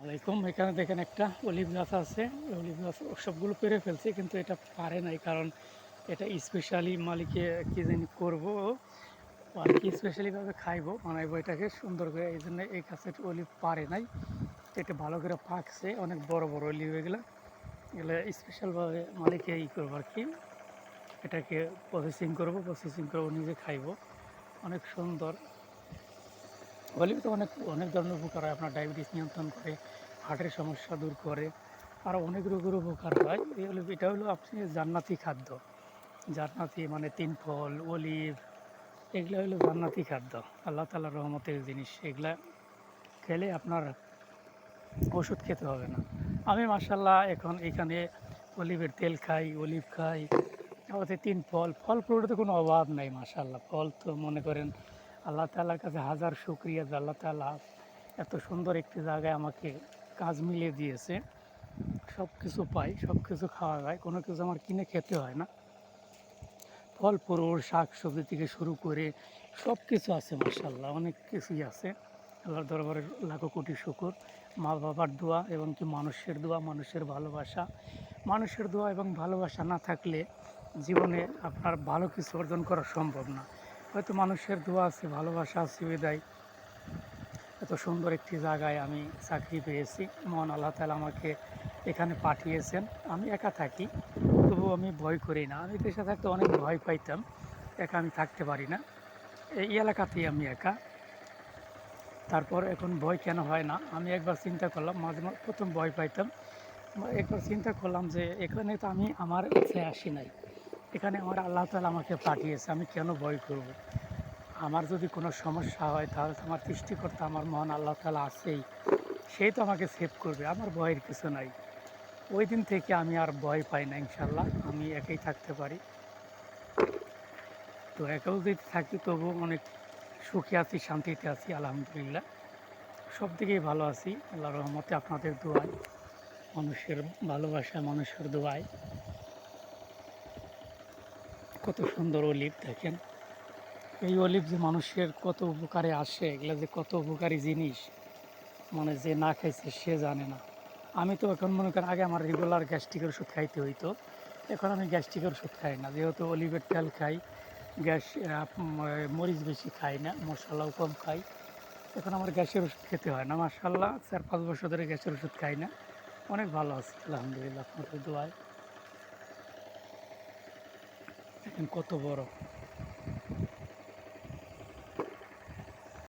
আসসালামাইকুম। এখানে দেখেন একটা অলিভ গাছ আছে। অলিভ গাছ সবগুলো পেরে ফেলছে, কিন্তু এটা পারে নাই, কারণ এটা স্পেশালি মালিকে কি জানি করবো আর কি স্পেশালিভাবে খাইবো বানাইবো এটাকে সুন্দর করে, এই জন্য এই গাছের অলিভ পারে নাই। এটা ভালো করে পাকছে, অনেক বড় বড় অলিভ এগুলো এগুলো স্পেশালভাবে মালিকে করবো আর কি, এটাকে প্রসেসিং করবো নিজে খাইবো। অনেক সুন্দর। অলিভ তো অনেক অনেক ধরনের উপকার হয়, আপনার ডায়াবেটিস নিয়ন্ত্রণ করে, হার্টের সমস্যা দূর করে, আরও অনেক রোগের উপকার হয় এই অলিভ। এটা হলো আপনি জান্নাতি খাদ্য। জান্নাতি মানে তিন ফল অলিভ, এগুলো হলো জান্নাতি খাদ্য, আল্লাহ তাআলার রহমতের জিনিস। এগুলা খেলে আপনার ওষুধ খেতে হবে না। আমি মাশাআল্লাহ এখন এখানে অলিভের তেল খাই, অলিভ খাই, আমাদের তিন ফল ফ্রুটের কোনো অভাব নাই মাশাআল্লাহ। ফল তো মনে করেন আল্লাহ তাআলার কাছে হাজার শুকরিয়া যে আল্লাহ তাআলা এত সুন্দর একটি জায়গায় আমাকে কাজ মিলিয়ে দিয়েছে। সব কিছু পাই, সব কিছু খাওয়া যায়, কোনো কিছু আমার কিনে খেতে হয় না। ফল ফ্রুট শাক সবজি থেকে শুরু করে সব কিছু আছে মাশাআল্লাহ, অনেক কিছুই আছে। আল্লাহর দরবারে লাখো কোটি শুকর। মা বাবার দোয়া এবং কি মানুষের দোয়া, মানুষের ভালোবাসা। মানুষের দোয়া এবং ভালোবাসা না থাকলে জীবনে আপনার ভালো কিছু অর্জন করা সম্ভব না। হয়তো মানুষের দোয়া আছে, ভালোবাসা আছে, বিদায় এত সুন্দর একটি জায়গায় আমি চাকরি পেয়েছি। মহান আল্লাহ তাআলা আমাকে এখানে পাঠিয়েছেন। আমি একা থাকি, তবুও আমি ভয় করি না। আমি দেশে থাকতে অনেক ভয় পাইতাম, একা আমি থাকতে পারি না। এই এলাকাতেই আমি একা। তারপর এখন ভয় কেন হয় না, আমি একবার চিন্তা করলাম, মাঝে মাঝে প্রথম ভয় পাইতাম, একবার চিন্তা করলাম যে এখানে তো আমি আমার ইচ্ছায় আসি নাই, এখানে আমার আল্লাহ তাআলা আমাকে পাঠিয়েছে, আমি কেন ভয় করব। আমার যদি কোনো সমস্যা হয় তাহলে তো আমার সৃষ্টিকর্তা আমার মহান আল্লাহ তাআলা আছেই, সেই তো আমাকে সেভ করবে, আমার ভয়ের কিছু নাই। ওই দিন থেকে আমি আর ভয় পাই না, ইনশাল্লাহ আমি একাই থাকতে পারি। তো একাও যদি থাকি তবুও অনেক সুখে আছি, শান্তিতে আছি, আলহামদুলিল্লাহ। সব দিকেই ভালো আছি আল্লাহর রহমতে, আপনাদের দোয়ায়, মানুষের ভালোবাসা, মানুষের দোয়ায়। কত সুন্দর অলিভ দেখেন। এই অলিভ যে মানুষের কত উপকারে আসে, এগুলো যে কত উপকারী জিনিস, মানে যে না খাইছে সে জানে না। আমি তো এখন মনে করেন আগে আমার রেগুলার গ্যাস্ট্রিকের ওষুধ খাইতে হইতো, এখন আমি গ্যাস্ট্রিকের ওষুধ খাই না, যেহেতু অলিভের তেল খাই। গ্যাস মরিচ বেশি খাই না, মশলাও কম খাই। এখন আমার গ্যাসের ওষুধ খেতে হয় না মাশাআল্লাহ। 4-5 বছর ধরে গ্যাসের ওষুধ খাই না, অনেক ভালো আছি আলহামদুলিল্লাহ আপনাদের দোয়ায়। দেখেন কত বড়।